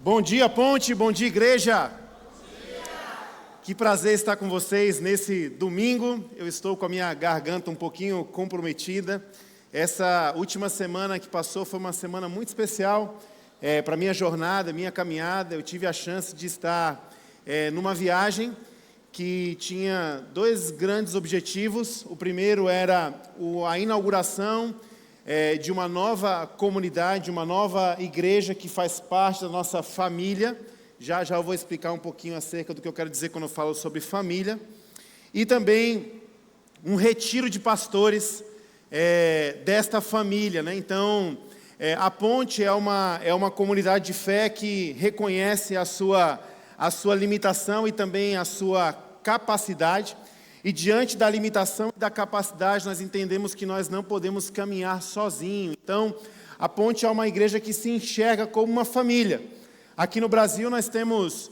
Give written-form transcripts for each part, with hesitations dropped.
Bom dia, Ponte, bom dia, igreja. Bom dia. Que prazer estar com vocês nesse domingo. Eu estou com a minha garganta um pouquinho comprometida. Essa última semana que passou foi uma semana muito especial para a minha jornada, minha caminhada. Eu tive a chance de estar numa viagem que tinha dois grandes objetivos. O primeiro era a inauguração de uma nova comunidade, uma nova igreja que faz parte da nossa família. Já eu vou explicar um pouquinho acerca do que eu quero dizer quando eu falo sobre família. E também um retiro de pastores desta família, né? Então, a Ponte é uma comunidade de fé que reconhece a sua limitação e também a sua capacidade. E diante da limitação e da capacidade, nós entendemos que nós não podemos caminhar sozinhos. Então, a Ponte é uma igreja que se enxerga como uma família. Aqui no Brasil, nós temos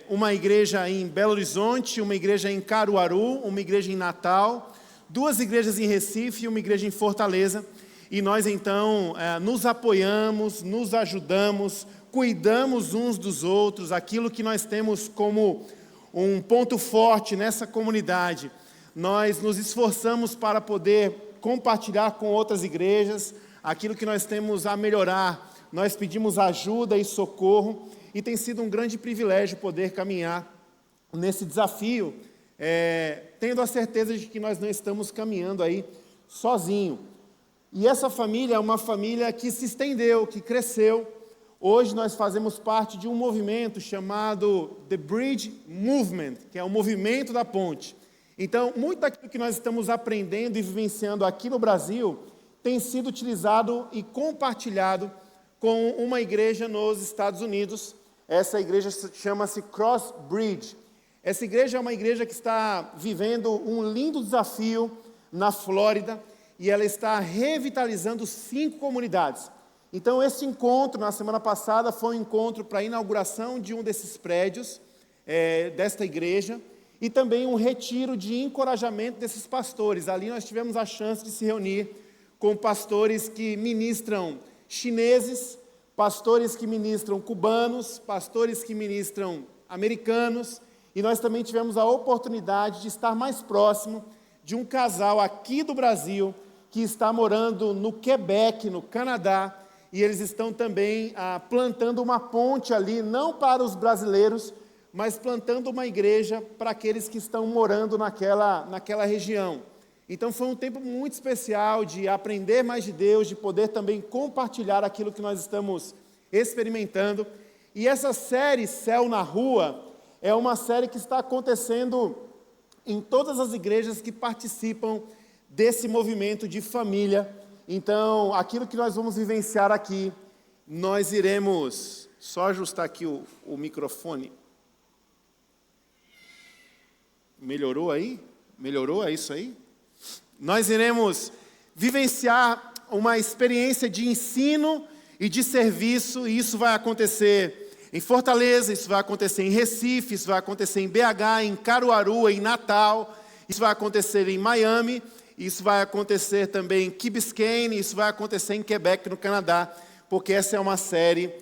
uma igreja em Belo Horizonte, uma igreja em Caruaru, uma igreja em Natal, duas igrejas em Recife e uma igreja em Fortaleza. E nós, então, nos apoiamos, nos ajudamos, cuidamos uns dos outros, aquilo que nós temos como um ponto forte nessa comunidade. Nós nos esforçamos para poder compartilhar com outras igrejas aquilo que nós temos a melhorar. Nós pedimos ajuda e socorro e tem sido um grande privilégio poder caminhar nesse desafio, tendo a certeza de que nós não estamos caminhando aí sozinho. E essa família é uma família que se estendeu, que cresceu. Hoje nós fazemos parte de um movimento chamado The Bridge Movement, que é o movimento da ponte. Então, muito daquilo que nós estamos aprendendo e vivenciando aqui no Brasil tem sido utilizado e compartilhado com uma igreja nos Estados Unidos. Essa igreja chama-se Cross Bridge. Essa igreja é uma igreja que está vivendo um lindo desafio na Flórida e ela está revitalizando 5 comunidades. Então, esse encontro, na semana passada, foi um encontro para a inauguração de um desses prédios, desta igreja, e também um retiro de encorajamento desses pastores. Ali nós tivemos a chance de se reunir com pastores que ministram chineses, pastores que ministram cubanos, pastores que ministram americanos, e nós também tivemos a oportunidade de estar mais próximo de um casal aqui do Brasil, que está morando no Quebec, no Canadá, e eles estão também plantando uma ponte ali, não para os brasileiros, mas plantando uma igreja para aqueles que estão morando naquela região. Então foi um tempo muito especial de aprender mais de Deus, de poder também compartilhar aquilo que nós estamos experimentando. E essa série, Céu na Rua, é uma série que está acontecendo em todas as igrejas que participam desse movimento de família. Então, aquilo que nós vamos vivenciar aqui, nós iremos... Só ajustar aqui o microfone. Melhorou aí? Melhorou? É isso aí? Nós iremos vivenciar uma experiência de ensino e de serviço, e isso vai acontecer em Fortaleza, isso vai acontecer em Recife, isso vai acontecer em BH, em Caruaru, em Natal, isso vai acontecer em Miami, isso vai acontecer também em Key Biscayne, isso vai acontecer em Quebec, no Canadá, porque essa é uma série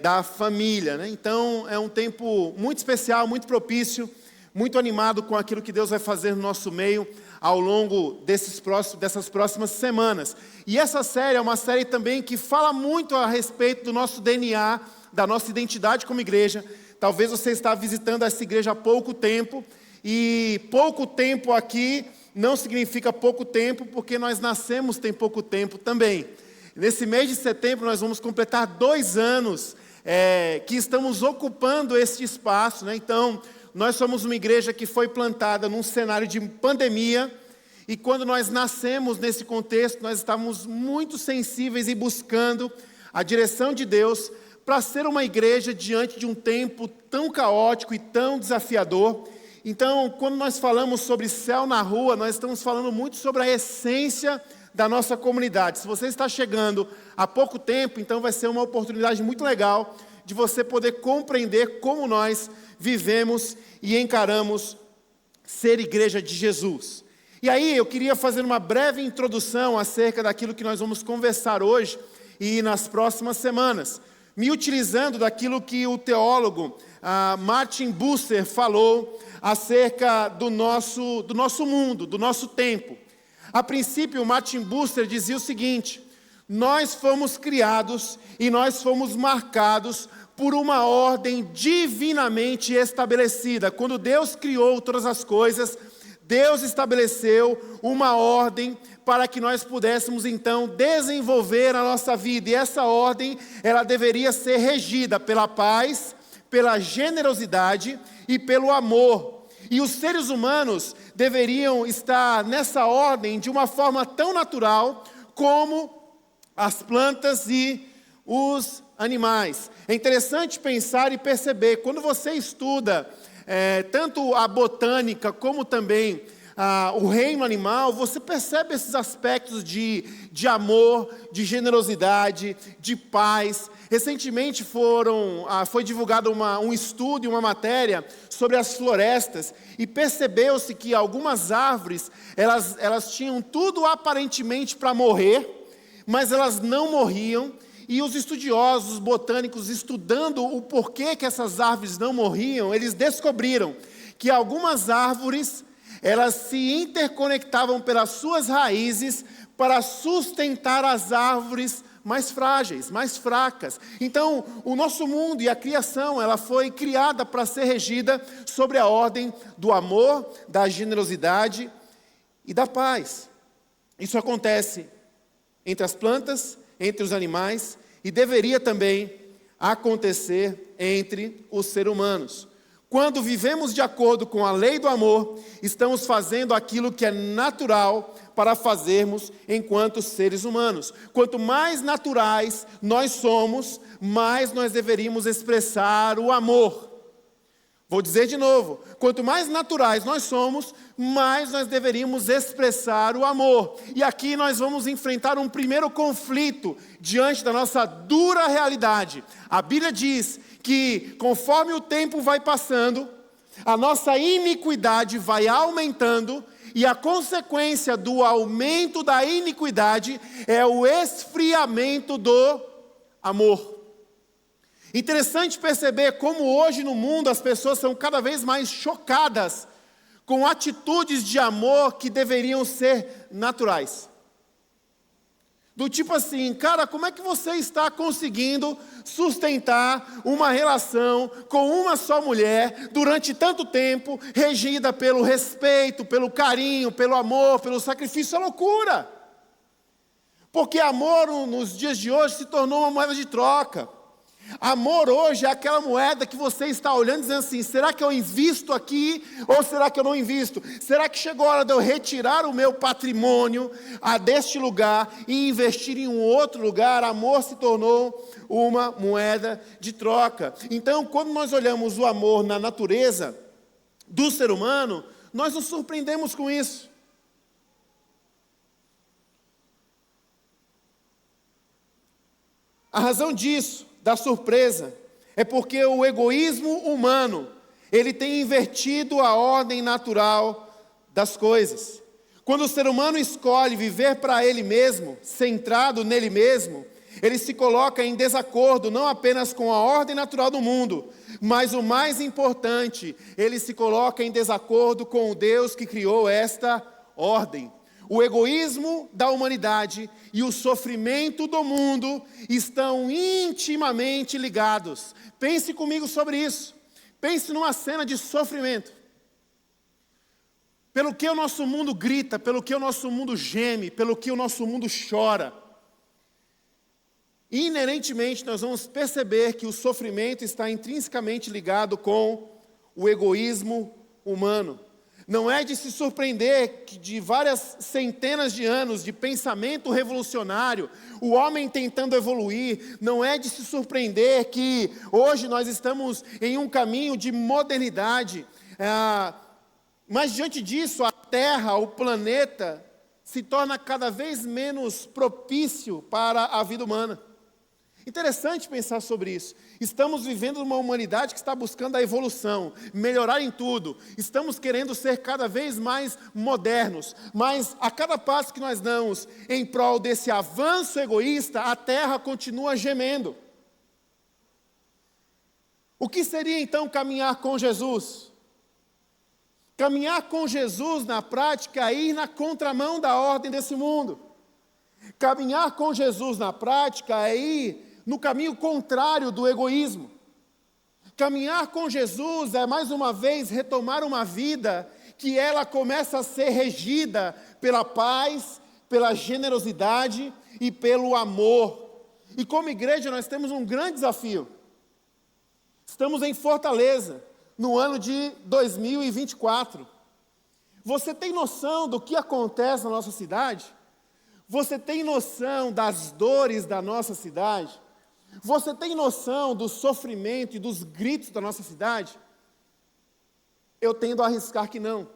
da família, né? Então, é um tempo muito especial, muito propício, muito animado com aquilo que Deus vai fazer no nosso meio ao longo dessas próximas semanas. E essa série é uma série também que fala muito a respeito do nosso DNA, da nossa identidade como igreja. Talvez você está visitando essa igreja há pouco tempo, e pouco tempo aqui não significa pouco tempo, porque nós nascemos tem pouco tempo também. Nesse mês de setembro nós vamos completar 2 anos que estamos ocupando esse espaço, né? Então, nós somos uma igreja que foi plantada num cenário de pandemia, e quando nós nascemos nesse contexto, nós estávamos muito sensíveis e buscando a direção de Deus para ser uma igreja diante de um tempo tão caótico e tão desafiador. Então, quando nós falamos sobre céu na rua, nós estamos falando muito sobre a essência da nossa comunidade. Se você está chegando há pouco tempo, então vai ser uma oportunidade muito legal de você poder compreender como nós vivemos e encaramos ser igreja de Jesus. E aí, eu queria fazer uma breve introdução acerca daquilo que nós vamos conversar hoje e nas próximas semanas. me utilizando daquilo que o teólogo Martin Bucer falou acerca do nosso mundo, do nosso tempo. A princípio, Martin Bucer dizia o seguinte: nós fomos criados e nós fomos marcados por uma ordem divinamente estabelecida. Quando Deus criou todas as coisas, Deus estabeleceu uma ordem para que nós pudéssemos então desenvolver a nossa vida. E essa ordem, ela deveria ser regida pela paz, pela generosidade e pelo amor. E os seres humanos deveriam estar nessa ordem de uma forma tão natural como as plantas e os animais. É interessante pensar e perceber, quando você estuda tanto a botânica como também o reino animal, você percebe esses aspectos de amor, de generosidade, de paz. Recentemente foi divulgado um estudo e uma matéria sobre as florestas, e percebeu-se que algumas árvores, elas tinham tudo aparentemente para morrer, mas elas não morriam. E os estudiosos botânicos, estudando o porquê que essas árvores não morriam, eles descobriram que algumas árvores, elas se interconectavam pelas suas raízes para sustentar as árvores mais frágeis, mais fracas. Então, o nosso mundo e a criação, ela foi criada para ser regida sobre a ordem do amor, da generosidade e da paz. Isso acontece entre as plantas, entre os animais, e deveria também acontecer entre os seres humanos. Quando vivemos de acordo com a lei do amor, estamos fazendo aquilo que é natural para fazermos enquanto seres humanos. Quanto mais naturais nós somos, mais nós deveríamos expressar o amor. Vou dizer de novo, quanto mais naturais nós somos, mais nós deveríamos expressar o amor. E aqui nós vamos enfrentar um primeiro conflito diante da nossa dura realidade. A Bíblia diz que conforme o tempo vai passando, a nossa iniquidade vai aumentando, e a consequência do aumento da iniquidade é o esfriamento do amor. Interessante perceber como hoje no mundo as pessoas são cada vez mais chocadas com atitudes de amor que deveriam ser naturais. Do tipo assim, cara, como é que você está conseguindo sustentar uma relação com uma só mulher durante tanto tempo, regida pelo respeito, pelo carinho, pelo amor, pelo sacrifício? É loucura. Porque amor nos dias de hoje se tornou uma moeda de troca. Amor hoje é aquela moeda que você está olhando e dizendo assim: será que eu invisto aqui ou será que eu não invisto? Será que chegou a hora de eu retirar o meu patrimônio deste lugar e investir em um outro lugar? Amor se tornou uma moeda de troca. Então, quando nós olhamos o amor na natureza do ser humano, nós nos surpreendemos com isso. A razão disso, da surpresa, é porque o egoísmo humano, ele tem invertido a ordem natural das coisas. Quando o ser humano escolhe viver para ele mesmo, centrado nele mesmo, ele se coloca em desacordo não apenas com a ordem natural do mundo, mas o mais importante, ele se coloca em desacordo com o Deus que criou esta ordem. O egoísmo da humanidade e o sofrimento do mundo estão intimamente ligados. Pense comigo sobre isso. Pense numa cena de sofrimento. Pelo que o nosso mundo grita, pelo que o nosso mundo geme, pelo que o nosso mundo chora. Inerentemente nós vamos perceber que o sofrimento está intrinsecamente ligado com o egoísmo humano. Não é de se surpreender que de várias centenas de anos de pensamento revolucionário, o homem tentando evoluir, não é de se surpreender que hoje nós estamos em um caminho de modernidade, mas diante disso a Terra, o planeta, se torna cada vez menos propício para a vida humana. Interessante pensar sobre isso. Estamos vivendo uma humanidade que está buscando a evolução, melhorar em tudo. Estamos querendo ser cada vez mais modernos. Mas a cada passo que nós damos em prol desse avanço egoísta, a Terra continua gemendo. O que seria então caminhar com Jesus? Caminhar com Jesus na prática é ir na contramão da ordem desse mundo. Caminhar com Jesus na prática é ir no caminho contrário do egoísmo. Caminhar com Jesus é, mais uma vez, retomar uma vida que ela começa a ser regida pela paz, pela generosidade e pelo amor. E como igreja nós temos um grande desafio. Estamos em Fortaleza, no ano de 2024. Você tem noção do que acontece na nossa cidade? Você tem noção das dores da nossa cidade? Você tem noção do sofrimento e dos gritos da nossa cidade? Eu tendo a arriscar que não.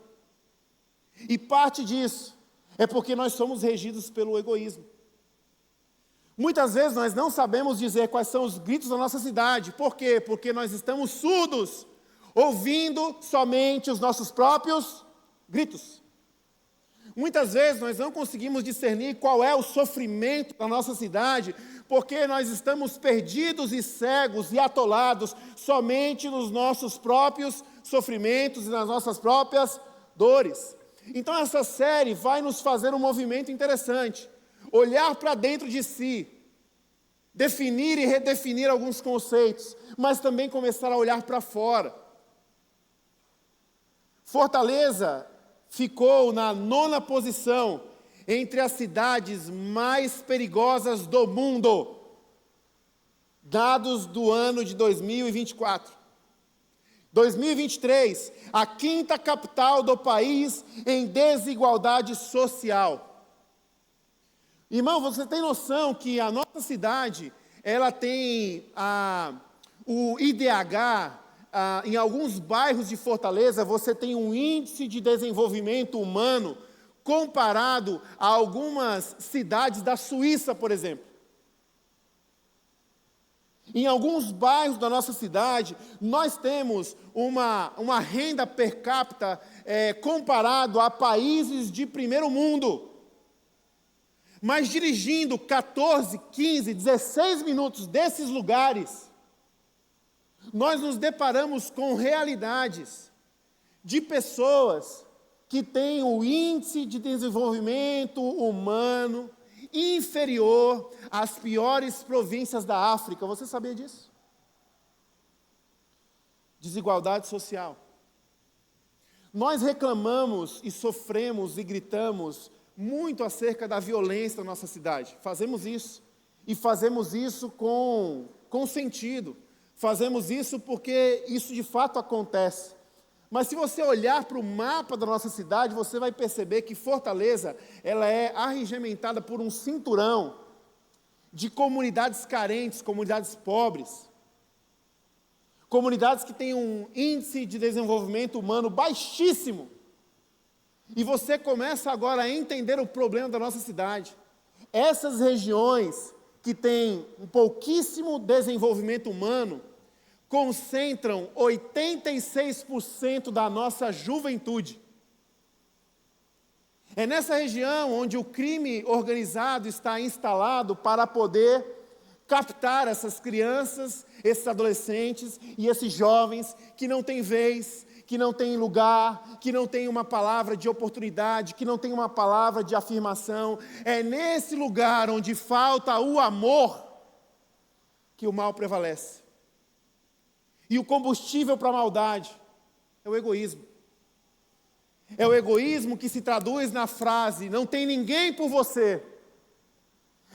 E parte disso é porque nós somos regidos pelo egoísmo. Muitas vezes nós não sabemos dizer quais são os gritos da nossa cidade. Por quê? Porque nós estamos surdos, ouvindo somente os nossos próprios gritos. Muitas vezes nós não conseguimos discernir qual é o sofrimento da nossa cidade, porque nós estamos perdidos e cegos e atolados somente nos nossos próprios sofrimentos e nas nossas próprias dores. Então essa série vai nos fazer um movimento interessante. Olhar para dentro de si, definir e redefinir alguns conceitos, mas também começar a olhar para fora. Fortaleza ficou na 9ª posição entre as cidades mais perigosas do mundo, dados do ano de 2024. 2023, a 5ª capital do país em desigualdade social. Irmão, você tem noção que a nossa cidade, ela tem o IDH, em alguns bairros de Fortaleza, você tem um índice de desenvolvimento humano comparado a algumas cidades da Suíça, por exemplo. Em alguns bairros da nossa cidade, nós temos uma renda per capita comparado a países de primeiro mundo. Mas dirigindo 14, 15, 16 minutos desses lugares, nós nos deparamos com realidades de pessoas que têm o índice de desenvolvimento humano inferior às piores províncias da África. Você sabia disso? Desigualdade social. Nós reclamamos e sofremos e gritamos muito acerca da violência na nossa cidade. Fazemos isso. E fazemos isso com sentido. Fazemos isso porque isso de fato acontece. Mas se você olhar para o mapa da nossa cidade, você vai perceber que Fortaleza, ela é arregimentada por um cinturão de comunidades carentes, comunidades pobres. Comunidades que têm um índice de desenvolvimento humano baixíssimo. E você começa agora a entender o problema da nossa cidade. Essas regiões que têm um pouquíssimo desenvolvimento humano concentram 86% da nossa juventude. É nessa região onde o crime organizado está instalado para poder captar essas crianças, esses adolescentes e esses jovens que não têm vez, que não têm lugar, que não têm uma palavra de oportunidade, que não têm uma palavra de afirmação. É nesse lugar onde falta o amor que o mal prevalece. E o combustível para a maldade é o egoísmo. É o egoísmo que se traduz na frase, não tem ninguém por você.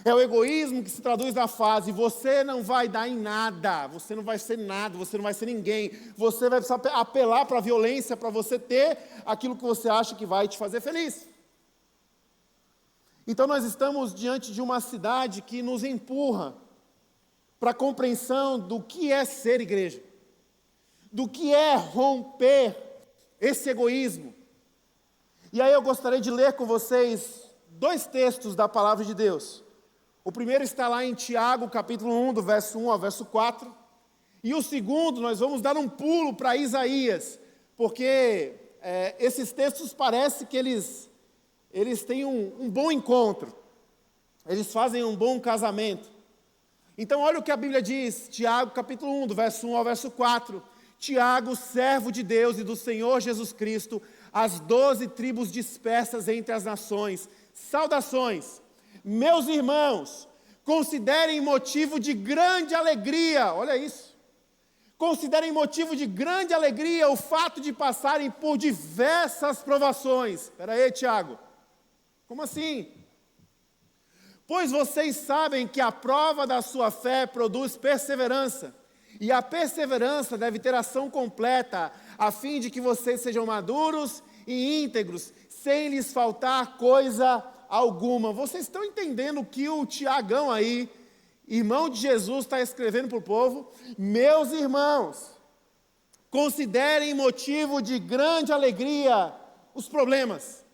É o egoísmo que se traduz na frase, você não vai dar em nada, você não vai ser nada, você não vai ser ninguém. Você vai precisar apelar para a violência para você ter aquilo que você acha que vai te fazer feliz. Então nós estamos diante de uma cidade que nos empurra para a compreensão do que é ser igreja. Do que é romper esse egoísmo. E aí eu gostaria de ler com vocês 2 textos da palavra de Deus. O primeiro está lá em Tiago, capítulo 1, do verso 1 ao verso 4. E o segundo, nós vamos dar um pulo para Isaías, porque esses textos parece que eles têm um bom encontro. Eles fazem um bom casamento. Então olha o que a Bíblia diz, Tiago capítulo 1, do verso 1 ao verso 4. Tiago, servo de Deus e do Senhor Jesus Cristo, as 12 tribos dispersas entre as nações, saudações. Meus irmãos, considerem motivo de grande alegria, olha isso. Considerem motivo de grande alegria o fato de passarem por diversas provações. Espera aí, Tiago. Como assim? Pois vocês sabem que a prova da sua fé produz perseverança. E a perseverança deve ter ação completa, a fim de que vocês sejam maduros e íntegros, sem lhes faltar coisa alguma. Vocês estão entendendo o que o Tiagão aí, irmão de Jesus, está escrevendo para o povo? Meus irmãos, considerem motivo de grande alegria os problemas,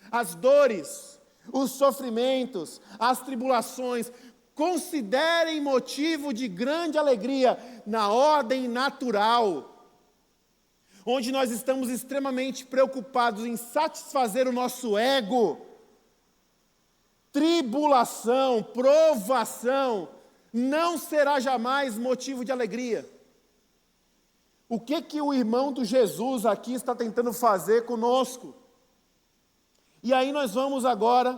as dores, os sofrimentos, as tribulações. Considerem motivo de grande alegria na ordem natural, onde nós estamos extremamente preocupados em satisfazer o nosso ego. Tribulação, provação, não será jamais motivo de alegria. O que o irmão do Jesus aqui está tentando fazer conosco? E aí nós vamos agora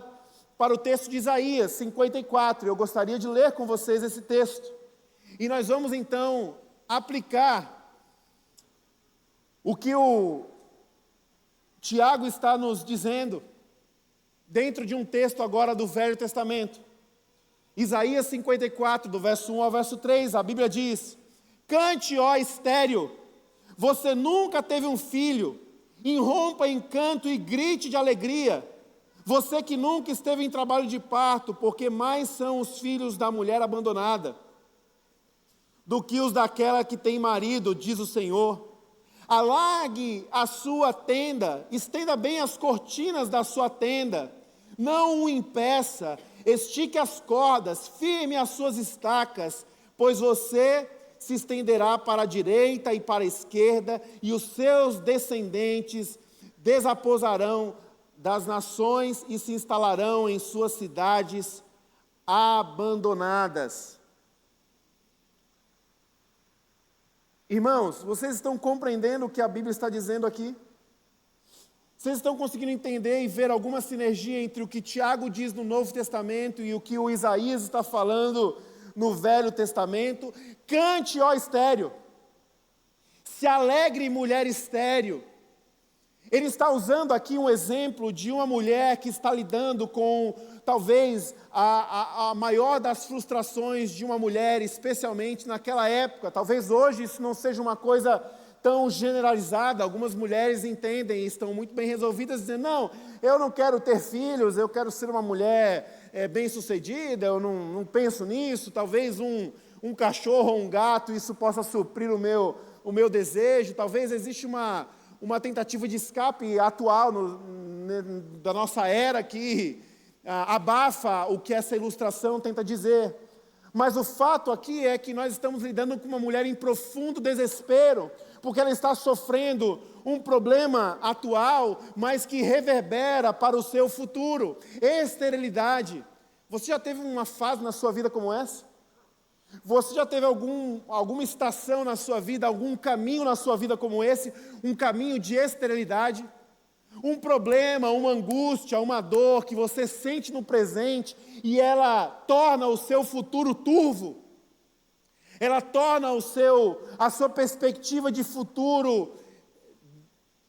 para o texto de Isaías 54, eu gostaria de ler com vocês esse texto. E nós vamos então aplicar o que o Tiago está nos dizendo, dentro de um texto agora do Velho Testamento. Isaías 54, do verso 1 ao verso 3, a Bíblia diz: Cante, ó estéril, você nunca teve um filho, irrompa em canto e grite de alegria. Você que nunca esteve em trabalho de parto, porque mais são os filhos da mulher abandonada do que os daquela que tem marido, diz o Senhor. Alargue a sua tenda, estenda bem as cortinas da sua tenda, não o impeça, estique as cordas, firme as suas estacas, pois você se estenderá para a direita e para a esquerda, e os seus descendentes desaposarão das nações e se instalarão em suas cidades abandonadas. Irmãos, vocês estão compreendendo o que a Bíblia está dizendo aqui? Vocês estão conseguindo entender e ver alguma sinergia entre o que Tiago diz no Novo Testamento e o que o Isaías está falando no Velho Testamento? Cante, ó estéril, se alegre, mulher estéril. Ele está usando aqui um exemplo de uma mulher que está lidando com, talvez, a maior das frustrações de uma mulher, especialmente naquela época. Talvez hoje isso não seja uma coisa tão generalizada. Algumas mulheres entendem e estão muito bem resolvidas, dizendo, não, eu não quero ter filhos, eu quero ser uma mulher bem-sucedida, eu não penso nisso. Talvez um cachorro ou um gato, isso possa suprir o meu desejo. Talvez existe uma tentativa de escape atual da nossa era que abafa o que essa ilustração tenta dizer. Mas o fato aqui é que nós estamos lidando com uma mulher em profundo desespero, porque ela está sofrendo um problema atual, mas que reverbera para o seu futuro. Esterilidade. Você já teve uma fase na sua vida como essa? Você já teve alguma estação na sua vida, algum caminho na sua vida como esse, um caminho de esterilidade? Um problema, uma angústia, uma dor que você sente no presente e ela torna o seu futuro turvo? Ela torna a sua perspectiva de futuro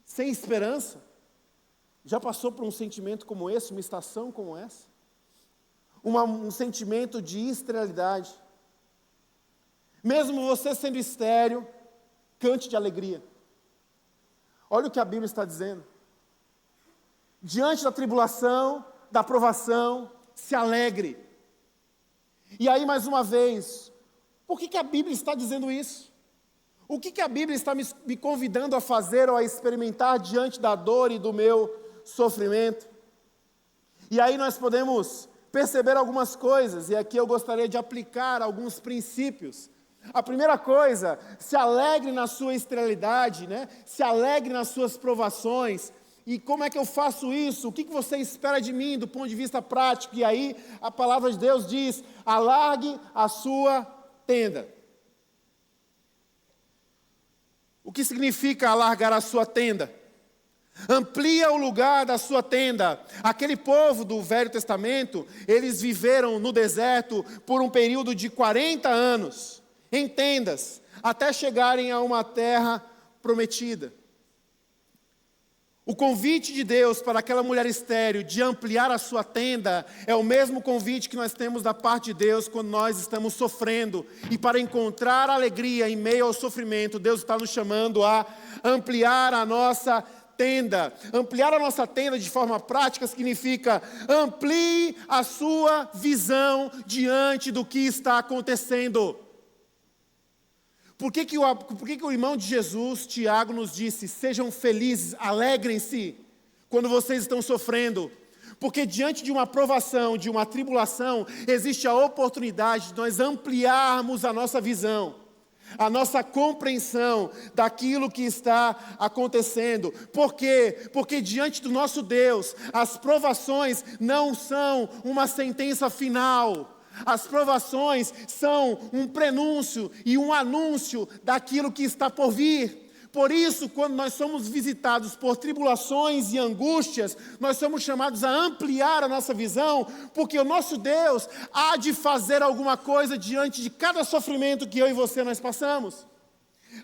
sem esperança? Já passou por um sentimento como esse, uma estação como essa? Um sentimento de esterilidade? Mesmo você sendo estéril, cante de alegria. Olha o que a Bíblia está dizendo. Diante da tribulação, da provação, se alegre. E aí, mais uma vez, por que a Bíblia está dizendo isso? O que a Bíblia está me convidando a fazer ou a experimentar diante da dor e do meu sofrimento? E aí nós podemos perceber algumas coisas, e aqui eu gostaria de aplicar alguns princípios. A primeira coisa, se alegre na sua esterilidade, né? Se alegre nas suas provações. E como é que eu faço isso? O que você espera de mim do ponto de vista prático? E aí a palavra de Deus diz: alargue a sua tenda. O que significa alargar a sua tenda? Amplia o lugar da sua tenda. Aquele povo do Velho Testamento, eles viveram no deserto por um período de 40 anos, em tendas, até chegarem a uma terra prometida. O convite de Deus para aquela mulher estéril de ampliar a sua tenda é o mesmo convite que nós temos da parte de Deus quando nós estamos sofrendo. E para encontrar alegria em meio ao sofrimento, Deus está nos chamando a ampliar a nossa tenda. Ampliar a nossa tenda de forma prática significa amplie a sua visão diante do que está acontecendo. Por que o irmão de Jesus, Tiago, nos disse: sejam felizes, alegrem-se quando vocês estão sofrendo? Porque diante de uma provação, de uma tribulação, existe a oportunidade de nós ampliarmos a nossa visão, a nossa compreensão daquilo que está acontecendo. Por quê? Porque diante do nosso Deus, as provações não são uma sentença final. As provações são um prenúncio e um anúncio daquilo que está por vir. Por isso, quando nós somos visitados por tribulações e angústias, nós somos chamados a ampliar a nossa visão, porque o nosso Deus há de fazer alguma coisa diante de cada sofrimento que eu e você nós passamos.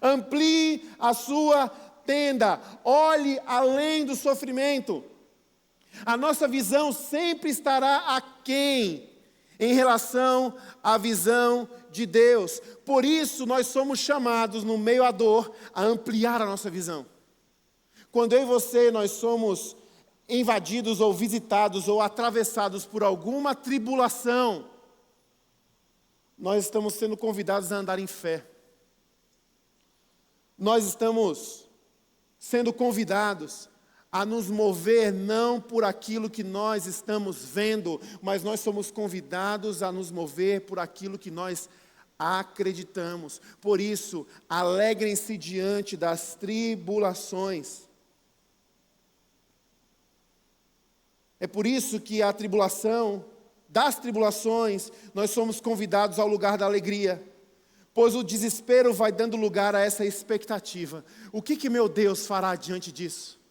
Amplie a sua tenda, olhe além do sofrimento. A nossa visão sempre estará aquém em relação à visão de Deus. Por isso nós somos chamados, no meio à dor, a ampliar a nossa visão. Quando eu e você, nós somos invadidos ou visitados ou atravessados por alguma tribulação, nós estamos sendo convidados a andar em fé. Nós estamos sendo convidados a nos mover não por aquilo que nós estamos vendo, mas nós somos convidados a nos mover por aquilo que nós acreditamos. Por isso, alegrem-se diante das tribulações. É por isso que das tribulações, nós somos convidados ao lugar da alegria, pois o desespero vai dando lugar a essa expectativa. O que meu Deus fará diante disso?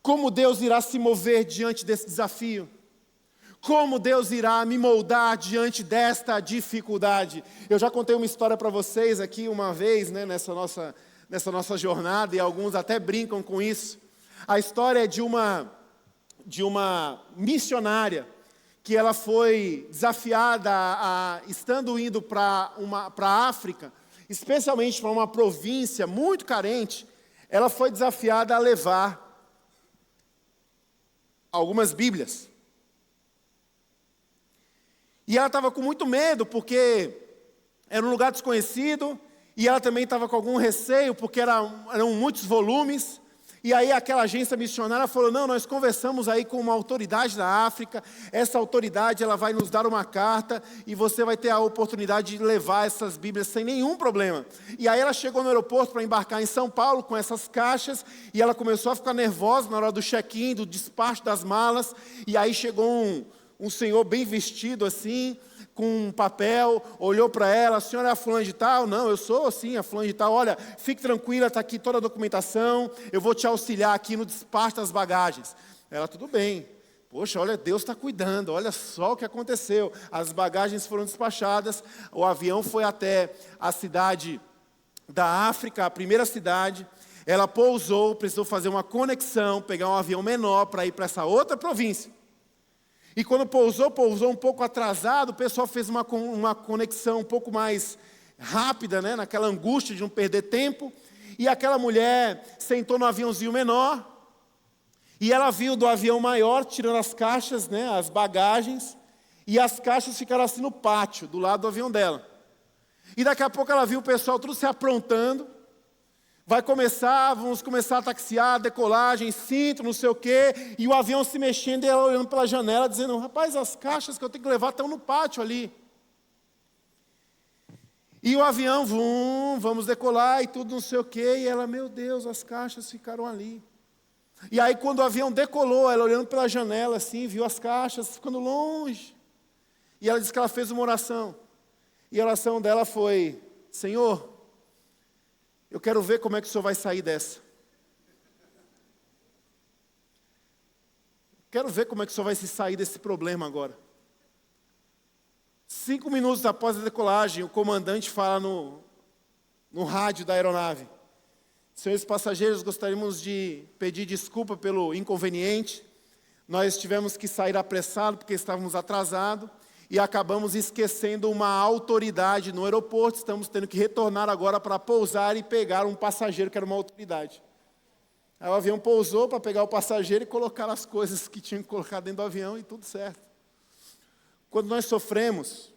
Como Deus irá se mover diante desse desafio? Como Deus irá me moldar diante desta dificuldade? Eu já contei uma história para vocês aqui uma vez, né, nessa nossa jornada, e alguns até brincam com isso. A história é de uma missionária, que ela foi desafiada, estando indo para a África, especialmente para uma província muito carente, ela foi desafiada a levar algumas Bíblias. E ela estava com muito medo, porque era um lugar desconhecido, e ela também estava com algum receio, porque eram muitos volumes. E aí aquela agência missionária falou: não, nós conversamos aí com uma autoridade da África, essa autoridade ela vai nos dar uma carta, e você vai ter a oportunidade de levar essas Bíblias sem nenhum problema. E aí ela chegou no aeroporto para embarcar em São Paulo com essas caixas, e ela começou a ficar nervosa na hora do check-in, do despacho das malas, e aí chegou um senhor bem vestido assim, com um papel, olhou para ela: a senhora é a fulana de tal? Não, eu sou sim a fulana de tal. Olha, fique tranquila, está aqui toda a documentação, eu vou te auxiliar aqui no despacho das bagagens. Ela: tudo bem. Poxa, olha, Deus está cuidando, olha só o que aconteceu. As bagagens foram despachadas, o avião foi até a cidade da África, a primeira cidade. Ela pousou, precisou fazer uma conexão, pegar um avião menor para ir para essa outra província. E quando pousou um pouco atrasado, o pessoal fez uma conexão um pouco mais rápida, né, naquela angústia de não perder tempo. E aquela mulher sentou no aviãozinho menor, e ela viu do avião maior, tirando as caixas, né, as bagagens, e as caixas ficaram assim no pátio, do lado do avião dela. E daqui a pouco ela viu o pessoal tudo se aprontando. Vamos começar a taxiar, decolagem, cinto, não sei o quê, e o avião se mexendo, e ela olhando pela janela, dizendo: rapaz, as caixas que eu tenho que levar estão no pátio ali. E o avião, vamos decolar e tudo não sei o quê. E ela, meu Deus, as caixas ficaram ali. E aí quando o avião decolou, ela olhando pela janela assim, viu as caixas ficando longe. E ela disse que ela fez uma oração. E a oração dela foi: Senhor, eu quero ver como é que o Senhor vai sair dessa. Quero ver como é que o Senhor vai se sair desse problema agora. 5 minutos após a decolagem, o comandante fala no rádio da aeronave: senhores passageiros, gostaríamos de pedir desculpa pelo inconveniente. Nós tivemos que sair apressado porque estávamos atrasados e acabamos esquecendo uma autoridade no aeroporto. Estamos tendo que retornar agora para pousar e pegar um passageiro que era uma autoridade. Aí o avião pousou para pegar o passageiro e colocar as coisas que tinham que colocar dentro do avião e tudo certo. Quando nós sofremos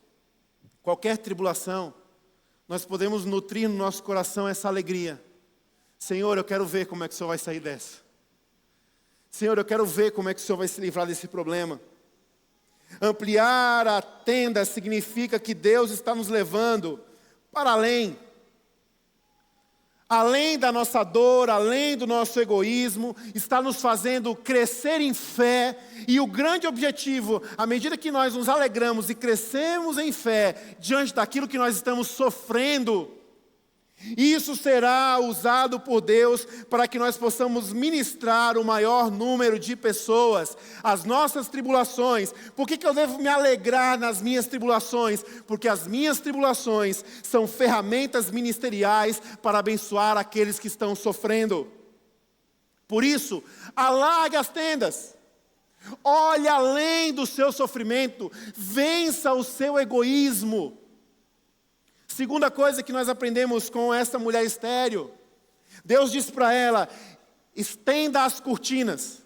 qualquer tribulação, nós podemos nutrir no nosso coração essa alegria. Senhor, eu quero ver como é que o Senhor vai sair dessa. Senhor, eu quero ver como é que o Senhor vai se livrar desse problema. Ampliar a tenda significa que Deus está nos levando para além. Além da nossa dor, além do nosso egoísmo, está nos fazendo crescer em fé. E o grande objetivo, à medida que nós nos alegramos e crescemos em fé diante daquilo que nós estamos sofrendo, isso será usado por Deus para que nós possamos ministrar o maior número de pessoas. As nossas tribulações. Por que eu devo me alegrar nas minhas tribulações? Porque as minhas tribulações são ferramentas ministeriais para abençoar aqueles que estão sofrendo. Por isso, alargue as tendas. Olhe além do seu sofrimento. Vença o seu egoísmo. Segunda coisa que nós aprendemos com essa mulher estéril, Deus disse para ela: estenda as cortinas.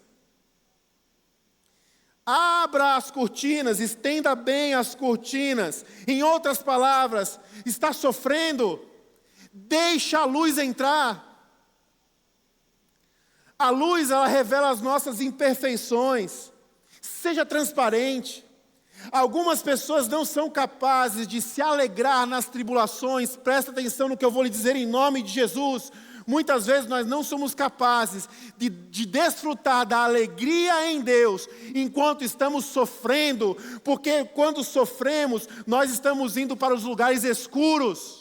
Abra as cortinas, estenda bem as cortinas. Em outras palavras, está sofrendo? Deixa a luz entrar. A luz, ela revela as nossas imperfeições. Seja transparente. Algumas pessoas não são capazes de se alegrar nas tribulações. Presta atenção no que eu vou lhe dizer em nome de Jesus. Muitas vezes nós não somos capazes de desfrutar da alegria em Deus enquanto estamos sofrendo, porque quando sofremos, nós estamos indo para os lugares escuros.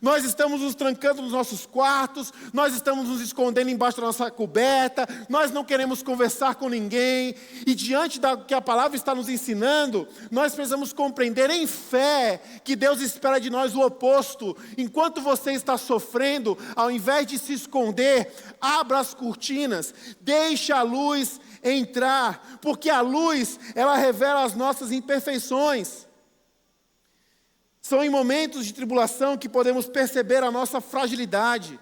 Nós estamos nos trancando nos nossos quartos, nós estamos nos escondendo embaixo da nossa coberta, nós não queremos conversar com ninguém, e diante do que a palavra está nos ensinando, nós precisamos compreender em fé que Deus espera de nós o oposto. Enquanto você está sofrendo, ao invés de se esconder, abra as cortinas, deixe a luz entrar, porque a luz, ela revela as nossas imperfeições. São em momentos de tribulação que podemos perceber a nossa fragilidade.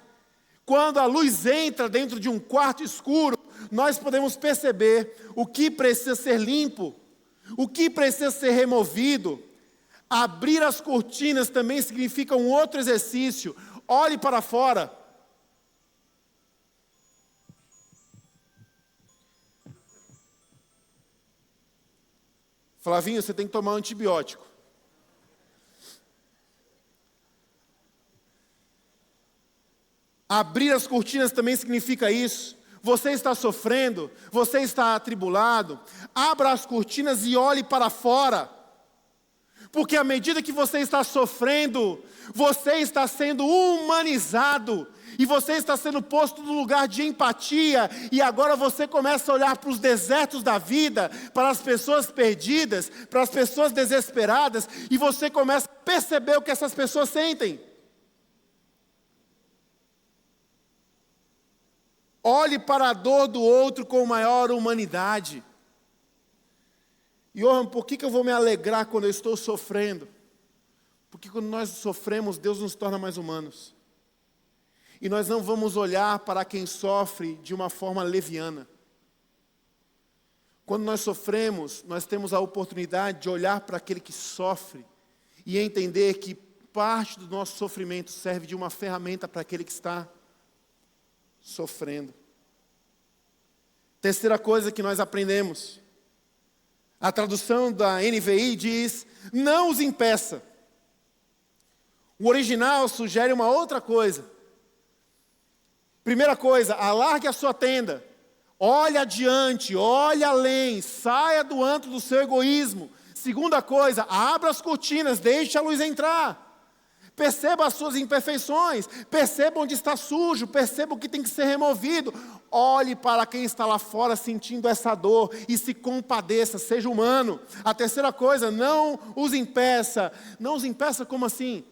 Quando a luz entra dentro de um quarto escuro, nós podemos perceber o que precisa ser limpo, o que precisa ser removido. Abrir as cortinas também significa um outro exercício. Olhe para fora. Flavinho, você tem que tomar um antibiótico. Abrir as cortinas também significa isso. Você está sofrendo, você está atribulado. Abra as cortinas e olhe para fora. Porque à medida que você está sofrendo, você está sendo humanizado. E você está sendo posto no lugar de empatia. E agora você começa a olhar para os desertos da vida, para as pessoas perdidas, para as pessoas desesperadas. E você começa a perceber o que essas pessoas sentem. Olhe para a dor do outro com maior humanidade. Johan, por que eu vou me alegrar quando eu estou sofrendo? Porque quando nós sofremos, Deus nos torna mais humanos. E nós não vamos olhar para quem sofre de uma forma leviana. Quando nós sofremos, nós temos a oportunidade de olhar para aquele que sofre e entender que parte do nosso sofrimento serve de uma ferramenta para aquele que está sofrendo. Terceira coisa que nós aprendemos. A tradução da NVI diz: não os impeça. O original sugere uma outra coisa. Primeira coisa, alargue a sua tenda. Olhe adiante, olhe além, saia do antro do seu egoísmo. Segunda coisa, abra as cortinas, deixe a luz entrar. Perceba as suas imperfeições, perceba onde está sujo, perceba o que tem que ser removido. Olhe para quem está lá fora sentindo essa dor e se compadeça, seja humano. A terceira coisa, não os impeça. Não os impeça como assim?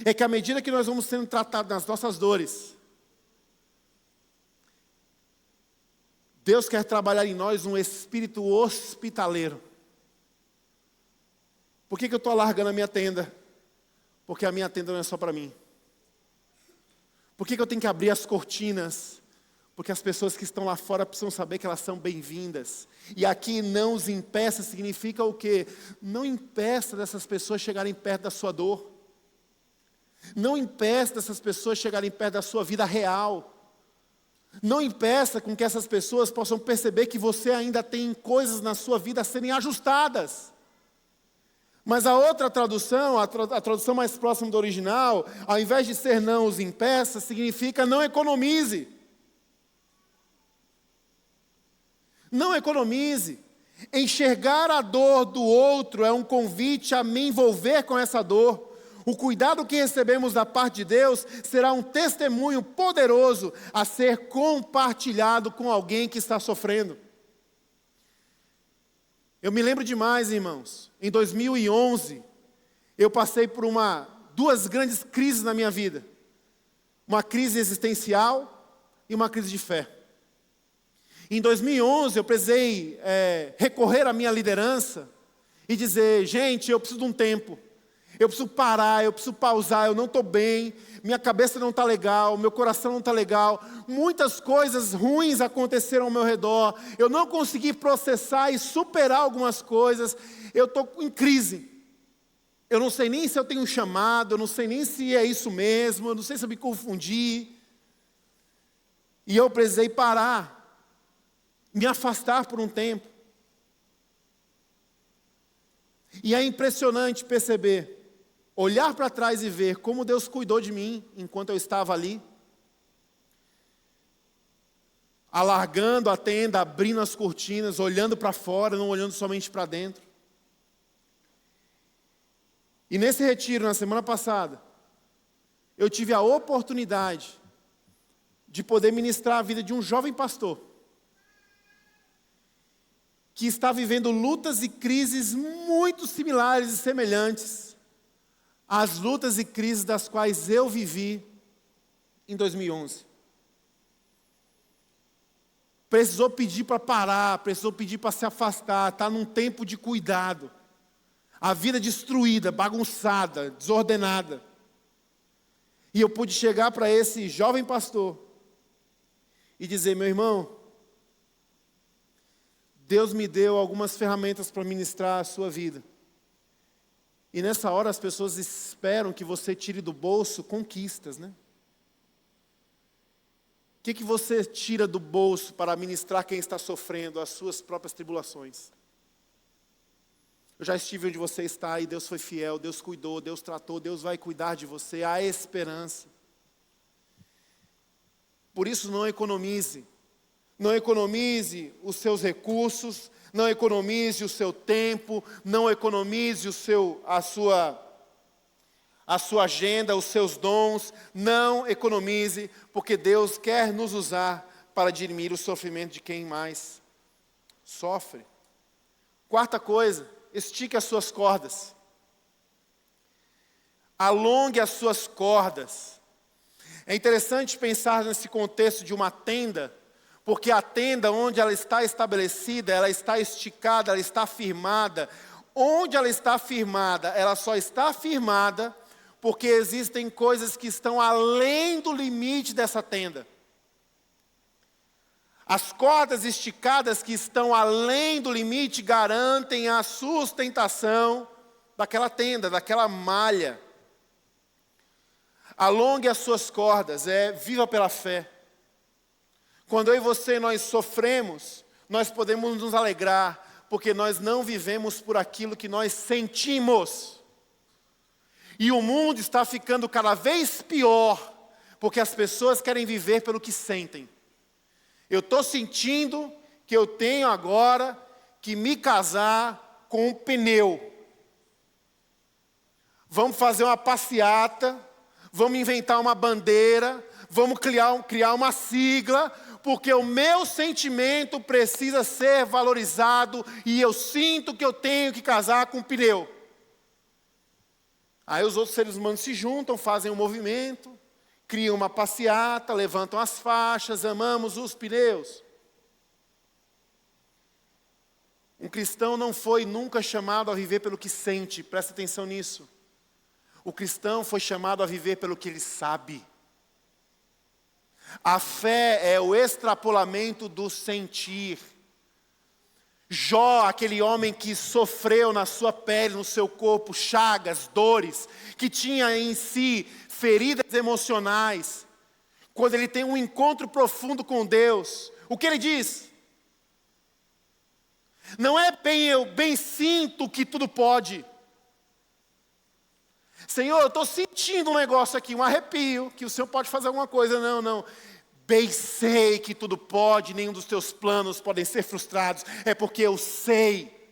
É que à medida que nós vamos sendo tratados nas nossas dores, Deus quer trabalhar em nós um espírito hospitaleiro. Por que eu estou alargando a minha tenda? Porque a minha tenda não é só para mim. Por que eu tenho que abrir as cortinas? Porque as pessoas que estão lá fora precisam saber que elas são bem-vindas. E aqui não os impeça significa o quê? Não impeça dessas pessoas chegarem perto da sua dor. Não impeça dessas pessoas chegarem perto da sua vida real. Não impeça com que essas pessoas possam perceber que você ainda tem coisas na sua vida a serem ajustadas. Mas a outra tradução, a tradução mais próxima do original, ao invés de ser não os impeça, significa não economize. Não economize. Enxergar a dor do outro é um convite a me envolver com essa dor. O cuidado que recebemos da parte de Deus será um testemunho poderoso a ser compartilhado com alguém que está sofrendo. Eu me lembro demais, irmãos, em 2011, eu passei por duas grandes crises na minha vida. Uma crise existencial e uma crise de fé. Em 2011, eu precisei recorrer à minha liderança e dizer, gente, eu preciso de um tempo. Eu preciso parar, eu preciso pausar, eu não estou bem, minha cabeça não está legal, meu coração não está legal. Muitas coisas ruins aconteceram ao meu redor, eu não consegui processar e superar algumas coisas, eu estou em crise. Eu não sei nem se eu tenho um chamado, eu não sei nem se é isso mesmo, eu não sei se eu me confundi. E eu precisei parar, me afastar por um tempo. E é impressionante perceber, olhar para trás e ver como Deus cuidou de mim enquanto eu estava ali, alargando a tenda, abrindo as cortinas, olhando para fora, não olhando somente para dentro. E nesse retiro, na semana passada, eu tive a oportunidade de poder ministrar a vida de um jovem pastor, que está vivendo lutas e crises muito similares e semelhantes às lutas e crises das quais eu vivi em 2011. Precisou pedir para parar, precisou pedir para se afastar, está num tempo de cuidado. A vida destruída, bagunçada, desordenada. E eu pude chegar para esse jovem pastor e dizer, meu irmão, Deus me deu algumas ferramentas para ministrar a sua vida. E nessa hora as pessoas esperam que você tire do bolso conquistas, né? O que você tira do bolso para ministrar quem está sofrendo as suas próprias tribulações? Eu já estive onde você está e Deus foi fiel, Deus cuidou, Deus tratou, Deus vai cuidar de você, há esperança. Por isso não economize. Não economize os seus recursos, não economize o seu tempo, não economize a sua agenda, os seus dons, não economize, porque Deus quer nos usar para dirimir o sofrimento de quem mais sofre. Quarta coisa, estique as suas cordas. Alongue as suas cordas. É interessante pensar nesse contexto de uma tenda, porque a tenda onde ela está estabelecida, ela está esticada, ela está firmada. Onde ela está firmada, ela só está firmada porque existem coisas que estão além do limite dessa tenda. As cordas esticadas que estão além do limite garantem a sustentação daquela tenda, daquela malha. Alongue as suas cordas, viva pela fé. Quando eu e você, nós sofremos, nós podemos nos alegrar, porque nós não vivemos por aquilo que nós sentimos. E o mundo está ficando cada vez pior, porque as pessoas querem viver pelo que sentem. Eu estou sentindo que eu tenho agora que me casar com um pneu. Vamos fazer uma passeata, vamos inventar uma bandeira, vamos criar uma sigla, porque o meu sentimento precisa ser valorizado e eu sinto que eu tenho que casar com um pneu. Aí os outros seres humanos se juntam, fazem um movimento, criam uma passeata, levantam as faixas, amamos os pneus. Um cristão não foi nunca chamado a viver pelo que sente, presta atenção nisso. O cristão foi chamado a viver pelo que ele sabe. A fé é o extrapolamento do sentir. Jó, aquele homem que sofreu na sua pele, no seu corpo, chagas, dores, que tinha em si feridas emocionais. Quando ele tem um encontro profundo com Deus, o que ele diz? Não é eu bem sinto que tudo pode. Senhor, eu estou sentindo um negócio aqui, um arrepio, que o Senhor pode fazer alguma coisa. Não. Bem sei que tudo pode, nenhum dos teus planos podem ser frustrados. É porque eu sei.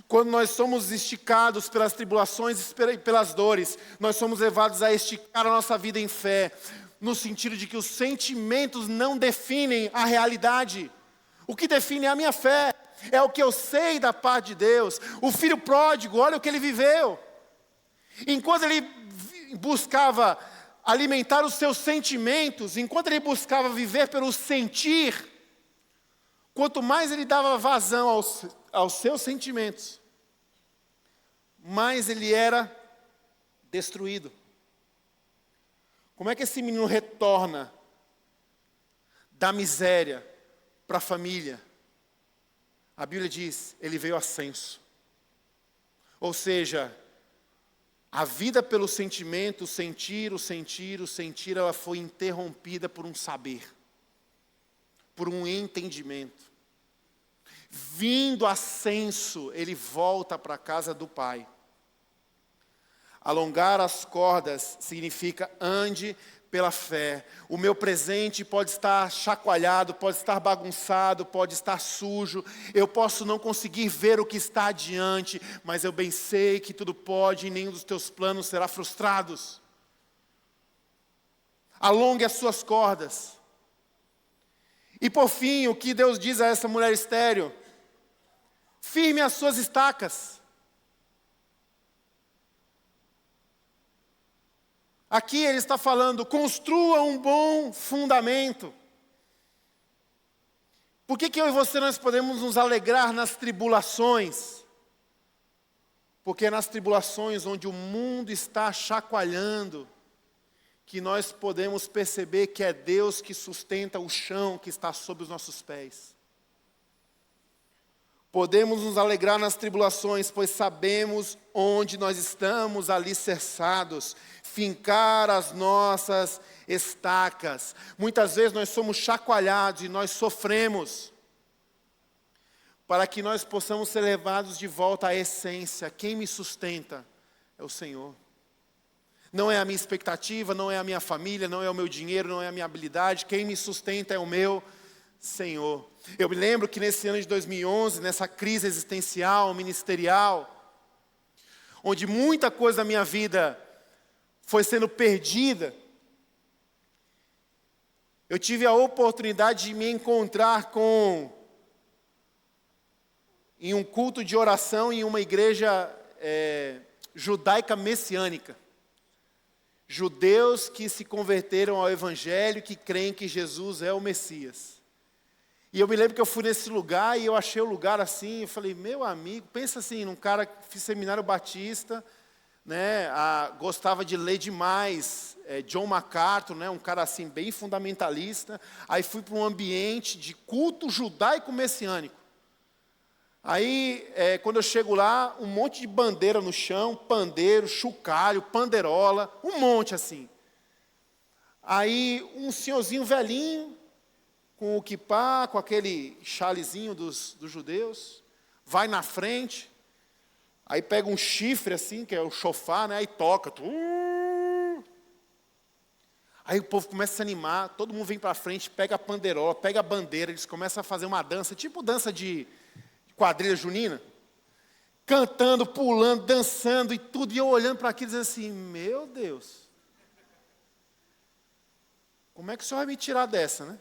Quando nós somos esticados pelas tribulações e pelas dores, nós somos levados a esticar a nossa vida em fé, no sentido de que os sentimentos não definem a realidade. O que define é a minha fé, é o que eu sei da parte de Deus. O filho pródigo, olha o que ele viveu. Enquanto ele buscava alimentar os seus sentimentos, enquanto ele buscava viver pelo sentir, quanto mais ele dava vazão aos seus sentimentos, mais ele era destruído. Como é que esse menino retorna da miséria para a família? A Bíblia diz, ele veio ascenso. Ou seja, a vida pelo sentimento, o sentir, ela foi interrompida por um saber, por um entendimento. Vindo ascenso, ele volta para a casa do Pai. Alongar as cordas significa ande pela fé. O meu presente pode estar chacoalhado, pode estar bagunçado, pode estar sujo. Eu posso não conseguir ver o que está adiante, mas eu bem sei que tudo pode e nenhum dos teus planos será frustrado. Alongue as suas cordas. E por fim, o que Deus diz a essa mulher estéril? Firme as suas estacas. Aqui ele está falando, construa um bom fundamento. Por que eu e você nós podemos nos alegrar nas tribulações? Porque é nas tribulações onde o mundo está chacoalhando, que nós podemos perceber que é Deus que sustenta o chão que está sob os nossos pés. Podemos nos alegrar nas tribulações, pois sabemos onde nós estamos alicerçados, fincar as nossas estacas. Muitas vezes nós somos chacoalhados e nós sofremos, para que nós possamos ser levados de volta à essência. Quem me sustenta é o Senhor. Não é a minha expectativa, não é a minha família, não é o meu dinheiro, não é a minha habilidade. Quem me sustenta é o meu Senhor. Eu me lembro que nesse ano de 2011, nessa crise existencial, ministerial, onde muita coisa da minha vida foi sendo perdida, eu tive a oportunidade de me encontrar em um culto de oração em uma igreja judaica messiânica. Judeus que se converteram ao Evangelho, que creem que Jesus é o Messias. E eu me lembro que eu fui nesse lugar e eu achei o lugar assim, eu falei, meu amigo, pensa assim, num cara que fiz seminário batista, né, gostava de ler demais, John MacArthur, né, um cara assim bem fundamentalista. Aí fui para um ambiente de culto judaico messiânico. Aí, quando eu chego lá, um monte de bandeira no chão, pandeiro, chocalho, panderola, um monte assim. Aí um senhorzinho velhinho, com o quipá, com aquele chalezinho dos judeus, vai na frente, Aí pega um chifre assim, que é o chofar, né? Aí toca. Aí o povo começa a se animar, todo mundo vem para frente, pega a panderola, pega a bandeira, eles começam a fazer uma dança, tipo dança de quadrilha junina, cantando, pulando, dançando e tudo, e eu olhando para aquilo dizendo assim, meu Deus, como é que o senhor vai me tirar dessa, né?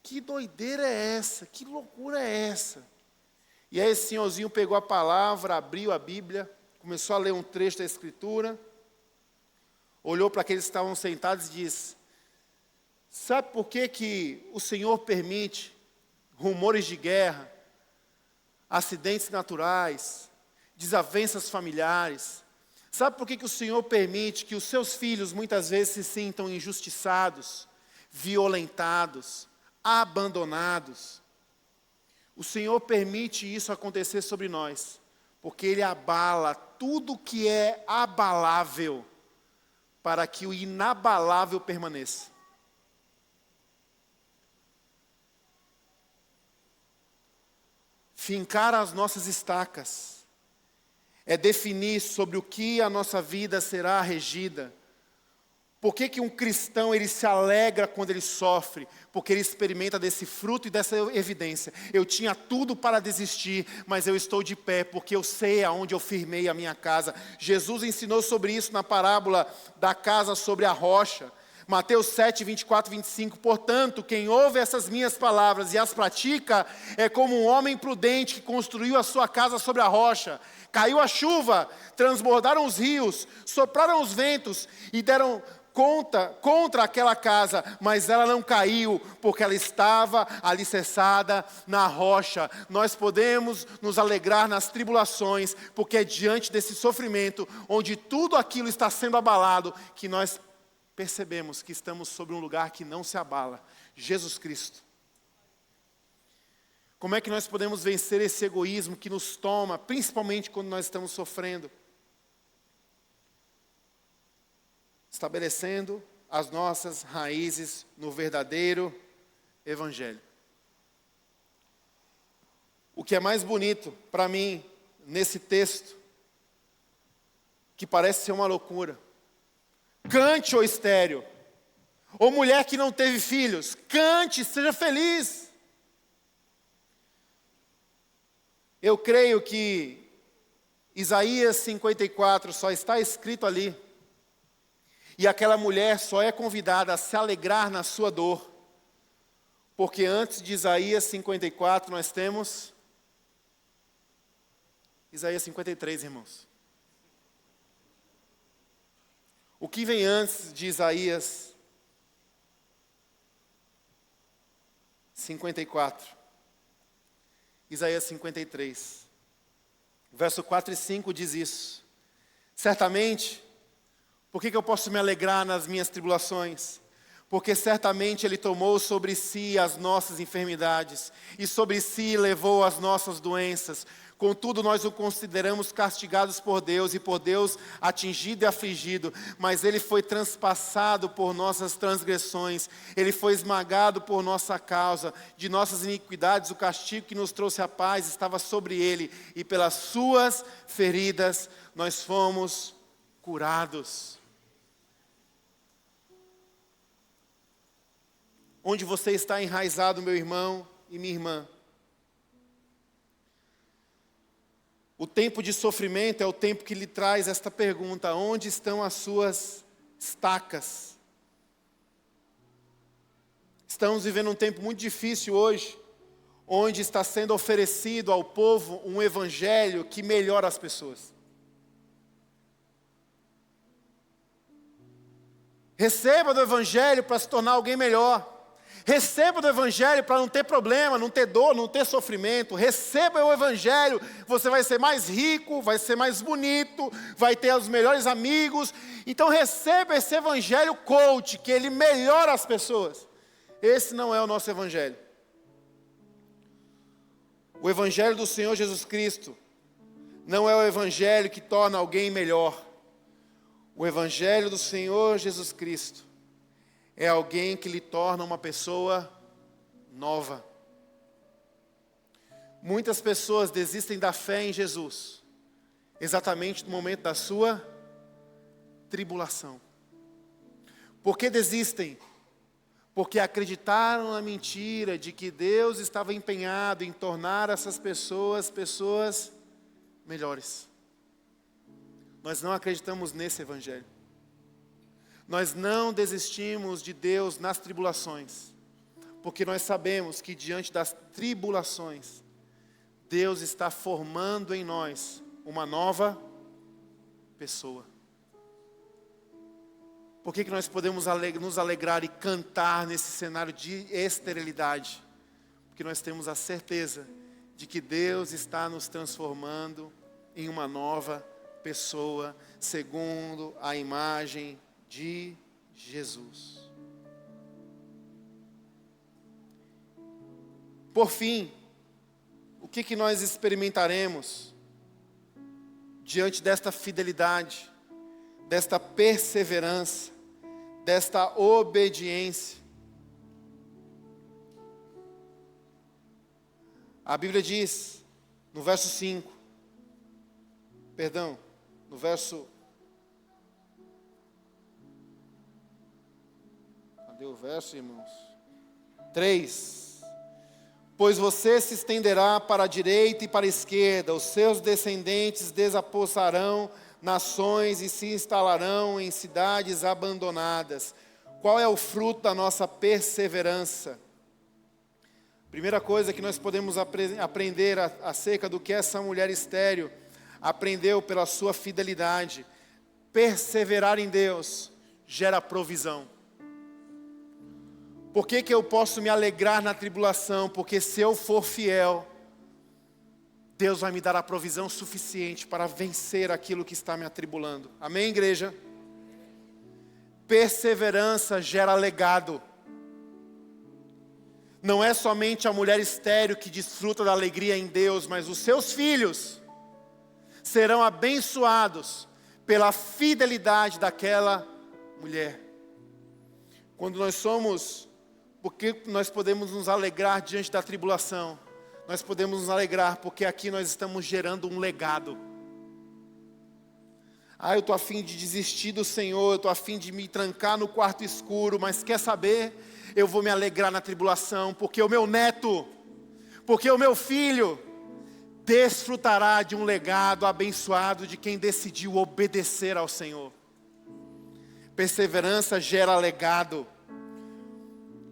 Que doideira é essa? Que loucura é essa? E aí esse senhorzinho pegou a palavra, abriu a Bíblia, começou a ler um trecho da Escritura, olhou para aqueles que estavam sentados e disse, sabe por que que o Senhor permite rumores de guerra, acidentes naturais, desavenças familiares? Sabe por que que o Senhor permite que os seus filhos muitas vezes se sintam injustiçados, violentados, abandonados? O Senhor permite isso acontecer sobre nós, porque Ele abala tudo que é abalável, para que o inabalável permaneça. Fincar as nossas estacas é definir sobre o que a nossa vida será regida. Por que que um cristão ele se alegra quando ele sofre? Porque ele experimenta desse fruto e dessa evidência. Eu tinha tudo para desistir, mas eu estou de pé, porque eu sei aonde eu firmei a minha casa. Jesus ensinou sobre isso na parábola da casa sobre a rocha. Mateus 7, 24, 25. Portanto, quem ouve essas minhas palavras e as pratica, é como um homem prudente que construiu a sua casa sobre a rocha. Caiu a chuva, transbordaram os rios, sopraram os ventos e deram contra aquela casa, mas ela não caiu, porque ela estava alicerçada na rocha. Nós podemos nos alegrar nas tribulações, porque é diante desse sofrimento, onde tudo aquilo está sendo abalado, que nós percebemos que estamos sobre um lugar que não se abala, Jesus Cristo. Como é que nós podemos vencer esse egoísmo que nos toma, principalmente quando nós estamos sofrendo? Estabelecendo as nossas raízes no verdadeiro Evangelho. O que é mais bonito para mim nesse texto, que parece ser uma loucura: cante, ô estéril, ô mulher que não teve filhos, cante, seja feliz. Eu creio que Isaías 54 só está escrito ali, e aquela mulher só é convidada a se alegrar na sua dor, porque antes de Isaías 54 nós temos Isaías 53, irmãos. O que vem antes de Isaías 54? Isaías 53. Verso 4 e 5 diz isso. Certamente, por que eu posso me alegrar nas minhas tribulações? Porque certamente Ele tomou sobre si as nossas enfermidades, e sobre si levou as nossas doenças. Contudo, nós o consideramos castigados por Deus, e por Deus atingido e afligido. Mas Ele foi transpassado por nossas transgressões, Ele foi esmagado por nossa causa. De nossas iniquidades, o castigo que nos trouxe a paz estava sobre Ele, e pelas suas feridas nós fomos curados. Onde você está enraizado, meu irmão e minha irmã? O tempo de sofrimento é o tempo que lhe traz esta pergunta: onde estão as suas estacas? Estamos vivendo um tempo muito difícil hoje, onde está sendo oferecido ao povo um evangelho que melhora as pessoas. Receba do evangelho para se tornar alguém melhor. Receba do Evangelho para não ter problema, não ter dor, não ter sofrimento. Receba o Evangelho, você vai ser mais rico, vai ser mais bonito, vai ter os melhores amigos. Então receba esse Evangelho coach, que ele melhora as pessoas. Esse não é o nosso Evangelho. O Evangelho do Senhor Jesus Cristo não é o Evangelho que torna alguém melhor. O Evangelho do Senhor Jesus Cristo é alguém que lhe torna uma pessoa nova. Muitas pessoas desistem da fé em Jesus, exatamente no momento da sua tribulação. Por que desistem? Porque acreditaram na mentira de que Deus estava empenhado em tornar essas pessoas melhores. Nós não acreditamos nesse evangelho. Nós não desistimos de Deus nas tribulações, porque nós sabemos que diante das tribulações, Deus está formando em nós uma nova pessoa. Por que nós podemos nos alegrar e cantar nesse cenário de esterilidade? Porque nós temos a certeza de que Deus está nos transformando em uma nova pessoa, segundo a imagem de Jesus. Por fim, o que nós experimentaremos diante desta fidelidade, desta perseverança, desta obediência? A Bíblia diz, no verso 5, no verso... Cadê o verso, irmãos? 3. Pois você se estenderá para a direita e para a esquerda, os seus descendentes desapossarão nações e se instalarão em cidades abandonadas. Qual é o fruto da nossa perseverança? Primeira coisa que nós podemos aprender acerca do que essa mulher estéril aprendeu pela sua fidelidade. Perseverar em Deus gera provisão. Por que eu posso me alegrar na tribulação? Porque se eu for fiel, Deus vai me dar a provisão suficiente para vencer aquilo que está me atribulando. Amém, igreja? Perseverança gera legado. Não é somente a mulher estéril que desfruta da alegria em Deus, mas os seus filhos serão abençoados pela fidelidade daquela mulher. Quando nós somos, porque nós podemos nos alegrar diante da tribulação? Nós podemos nos alegrar porque aqui nós estamos gerando um legado. Eu estou a fim de desistir do Senhor, eu estou a fim de me trancar no quarto escuro, mas quer saber? Eu vou me alegrar na tribulação, porque o meu neto, porque o meu filho desfrutará de um legado abençoado de quem decidiu obedecer ao Senhor. Perseverança gera legado.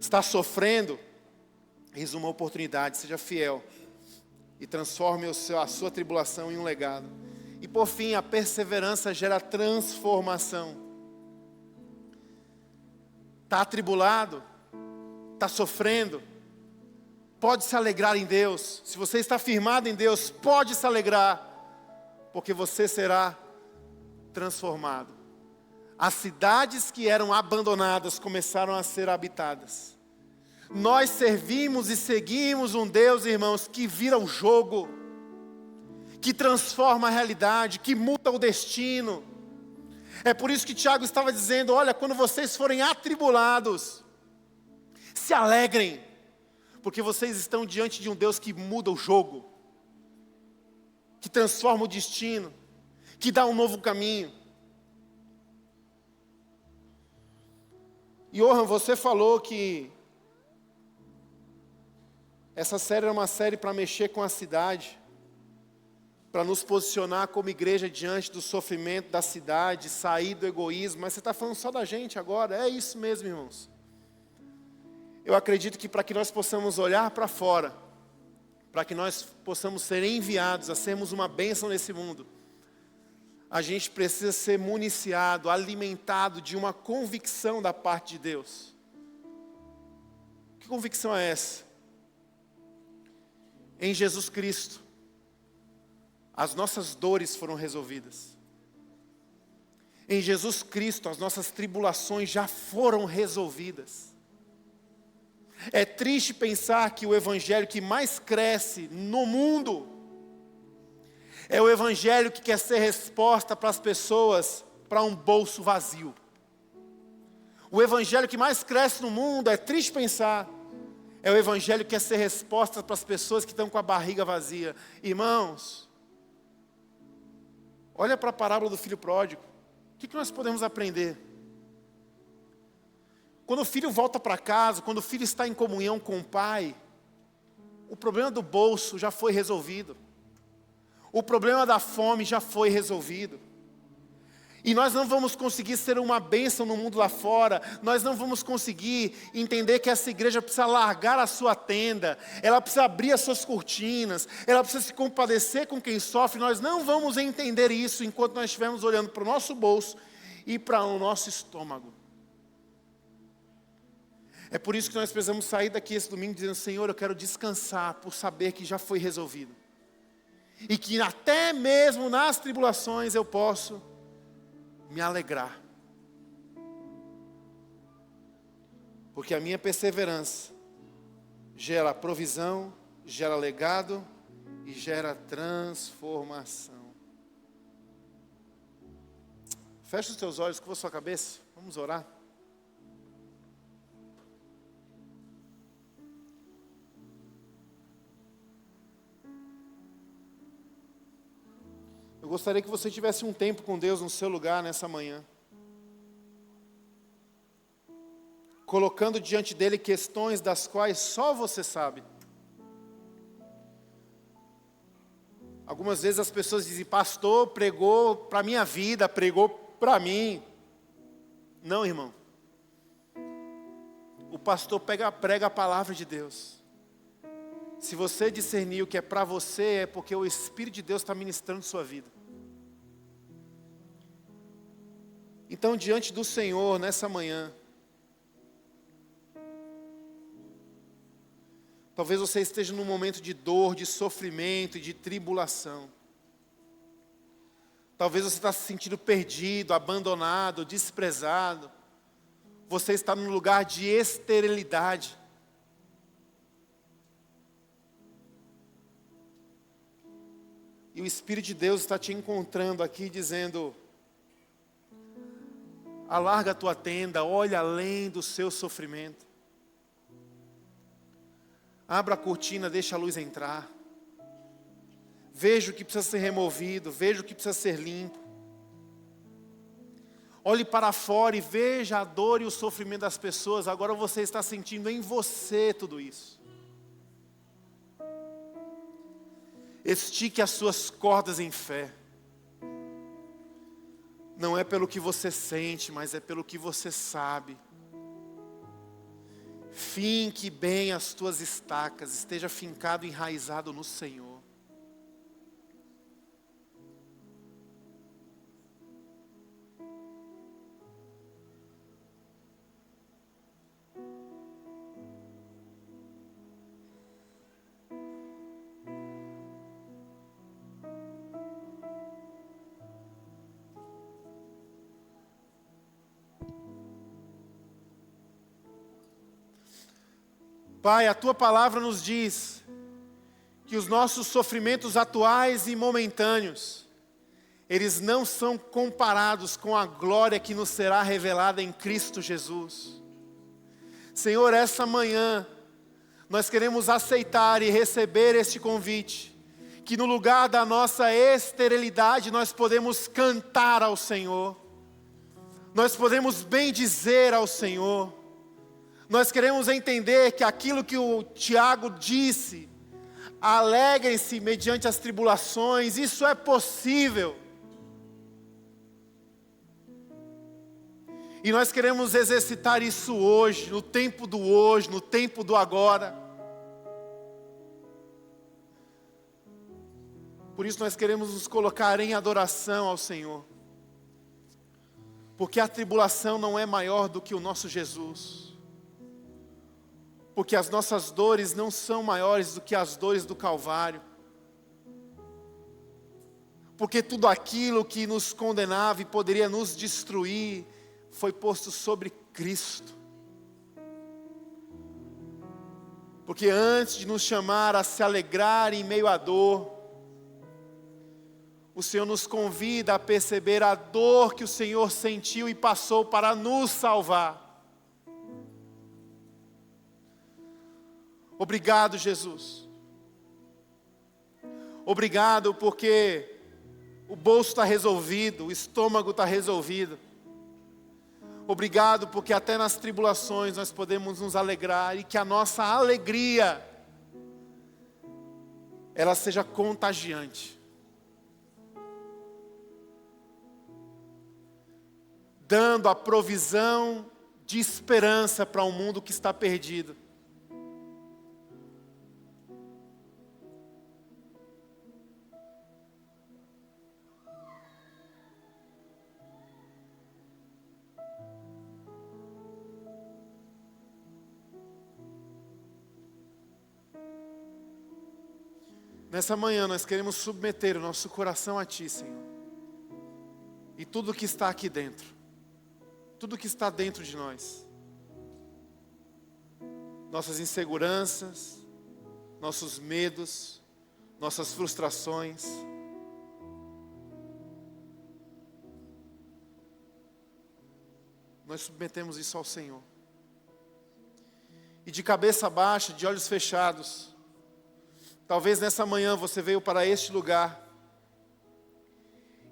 Está sofrendo? Eis uma oportunidade, seja fiel e transforme a sua tribulação em um legado. E por fim, a perseverança gera transformação. Está atribulado? Está sofrendo? Pode se alegrar em Deus. Se você está firmado em Deus, pode se alegrar, porque você será transformado. As cidades que eram abandonadas começaram a ser habitadas. Nós servimos e seguimos um Deus, irmãos, que vira o jogo, que transforma a realidade, que muda o destino. É por isso que Tiago estava dizendo, olha, quando vocês forem atribulados, se alegrem, porque vocês estão diante de um Deus que muda o jogo, que transforma o destino, que dá um novo caminho. Johan, você falou que essa série é uma série para mexer com a cidade, para nos posicionar como igreja diante do sofrimento da cidade, sair do egoísmo, mas você está falando só da gente agora, é isso mesmo, irmãos. Eu acredito que para que nós possamos olhar para fora, para que nós possamos ser enviados a sermos uma bênção nesse mundo, a gente precisa ser municiado, alimentado de uma convicção da parte de Deus. Que convicção é essa? Em Jesus Cristo, as nossas dores foram resolvidas. Em Jesus Cristo, as nossas tribulações já foram resolvidas. É triste pensar que o evangelho que mais cresce no mundo é o evangelho que quer ser resposta para as pessoas, para um bolso vazio. O evangelho que mais cresce no mundo, é triste pensar, é o evangelho que quer ser resposta para as pessoas que estão com a barriga vazia. Irmãos, Olha para a parábola do filho pródigo. O que nós podemos aprender? Quando o filho volta para casa, quando o filho está em comunhão com o pai, o problema do bolso já foi resolvido. O problema da fome já foi resolvido. E nós não vamos conseguir ser uma bênção no mundo lá fora. Nós não vamos conseguir entender que essa igreja precisa largar a sua tenda. Ela precisa abrir as suas cortinas. Ela precisa se compadecer com quem sofre. Nós não vamos entender isso enquanto nós estivermos olhando para o nosso bolso e para o nosso estômago. É por isso que nós precisamos sair daqui esse domingo dizendo: Senhor, eu quero descansar por saber que já foi resolvido. E que até mesmo nas tribulações eu posso me alegrar. Porque a minha perseverança gera provisão, gera legado e gera transformação. Feche os teus olhos, curva a sua cabeça, vamos orar. Eu gostaria que você tivesse um tempo com Deus no seu lugar nessa manhã. Colocando diante dele questões das quais só você sabe. Algumas vezes as pessoas dizem: pastor, pregou para a minha vida, pregou para mim. Não, irmão. O pastor prega a palavra de Deus. Se você discernir o que é para você, é porque o Espírito de Deus está ministrando sua vida. Então, diante do Senhor, nessa manhã, talvez você esteja num momento de dor, de sofrimento e de tribulação. Talvez você está se sentindo perdido, abandonado, desprezado. Você está num lugar de esterilidade. E o Espírito de Deus está te encontrando aqui dizendo: alarga a tua tenda, olha além do seu sofrimento. Abra a cortina, deixa a luz entrar. Veja o que precisa ser removido, veja o que precisa ser limpo. Olhe para fora e veja a dor e o sofrimento das pessoas. Agora você está sentindo em você tudo isso. Estique as suas cordas em fé. Não é pelo que você sente, mas é pelo que você sabe. Finque bem as tuas estacas, esteja fincado, enraizado no Senhor. Pai, a Tua palavra nos diz que os nossos sofrimentos atuais e momentâneos, eles não são comparados com a glória que nos será revelada em Cristo Jesus. Senhor, essa manhã, nós queremos aceitar e receber este convite, que no lugar da nossa esterilidade nós podemos cantar ao Senhor, nós podemos bendizer ao Senhor. Nós queremos entender que aquilo que o Tiago disse, alegrem-se mediante as tribulações, isso é possível. E nós queremos exercitar isso hoje, no tempo do agora. Por isso nós queremos nos colocar em adoração ao Senhor. Porque a tribulação não é maior do que o nosso Jesus. Porque as nossas dores não são maiores do que as dores do Calvário. Porque tudo aquilo que nos condenava e poderia nos destruir, foi posto sobre Cristo. Porque antes de nos chamar a se alegrar em meio à dor, o Senhor nos convida a perceber a dor que o Senhor sentiu e passou para nos salvar. Obrigado, Jesus. Obrigado porque o bolso está resolvido, o estômago está resolvido. Obrigado porque até nas tribulações nós podemos nos alegrar e que a nossa alegria, ela seja contagiante. Dando a provisão de esperança para um mundo que está perdido. Nessa manhã nós queremos submeter o nosso coração a Ti, Senhor. E tudo que está aqui dentro. Tudo que está dentro de nós. Nossas inseguranças, nossos medos, nossas frustrações. Nós submetemos isso ao Senhor. E de cabeça baixa, de olhos fechados, talvez nessa manhã você veio para este lugar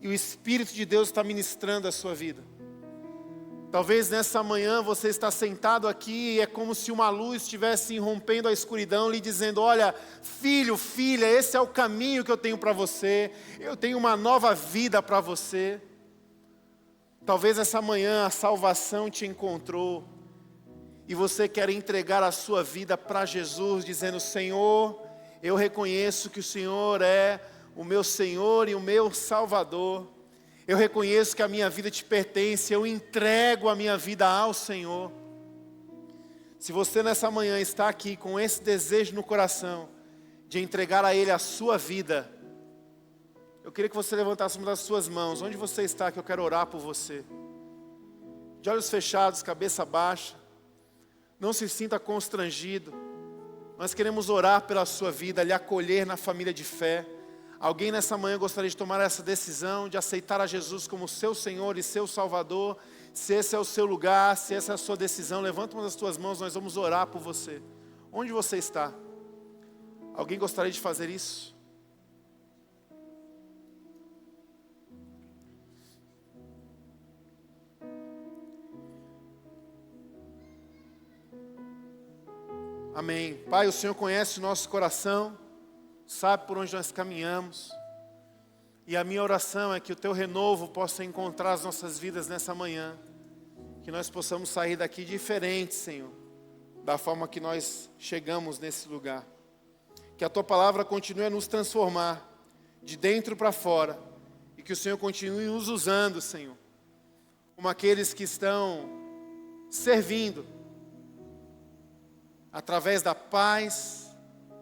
e o Espírito de Deus está ministrando a sua vida. Talvez nessa manhã você está sentado aqui e é como se uma luz estivesse irrompendo a escuridão, lhe dizendo: olha, filho, filha, esse é o caminho que eu tenho para você, eu tenho uma nova vida para você. Talvez essa manhã a salvação te encontrou e você quer entregar a sua vida para Jesus, dizendo: Senhor, eu reconheço que o Senhor é o meu Senhor e o meu Salvador. Eu reconheço que a minha vida te pertence, eu entrego a minha vida ao Senhor. Se você nessa manhã está aqui com esse desejo no coração, de entregar a Ele a sua vida, eu queria que você levantasse uma das suas mãos. Onde você está, que eu quero orar por você. De olhos fechados, cabeça baixa. Não se sinta constrangido. Nós queremos orar pela sua vida, lhe acolher na família de fé. Alguém nessa manhã gostaria de tomar essa decisão, de aceitar a Jesus como seu Senhor e seu Salvador? Se esse é o seu lugar, se essa é a sua decisão, levanta uma das tuas mãos, nós vamos orar por você. Onde você está? Alguém gostaria de fazer isso? Amém. Pai, o Senhor conhece o nosso coração, sabe por onde nós caminhamos. E a minha oração é que o Teu renovo possa encontrar as nossas vidas nessa manhã. Que nós possamos sair daqui diferentes, Senhor, da forma que nós chegamos nesse lugar. Que a Tua palavra continue a nos transformar, de dentro para fora. E que o Senhor continue nos usando, Senhor, como aqueles que estão servindo, através da paz,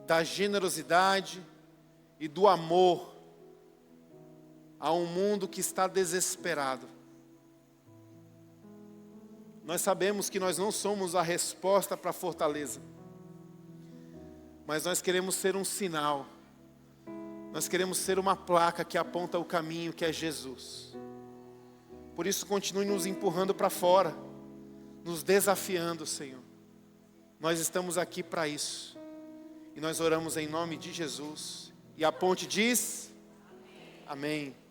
da generosidade e do amor a um mundo que está desesperado. Nós sabemos que nós não somos a resposta para a fortaleza, mas nós queremos ser um sinal, nós queremos ser uma placa que aponta o caminho, que é Jesus. Por isso continue nos empurrando para fora, nos desafiando, Senhor. Nós estamos aqui para isso. E nós oramos em nome de Jesus. E a ponte diz: Amém. Amém.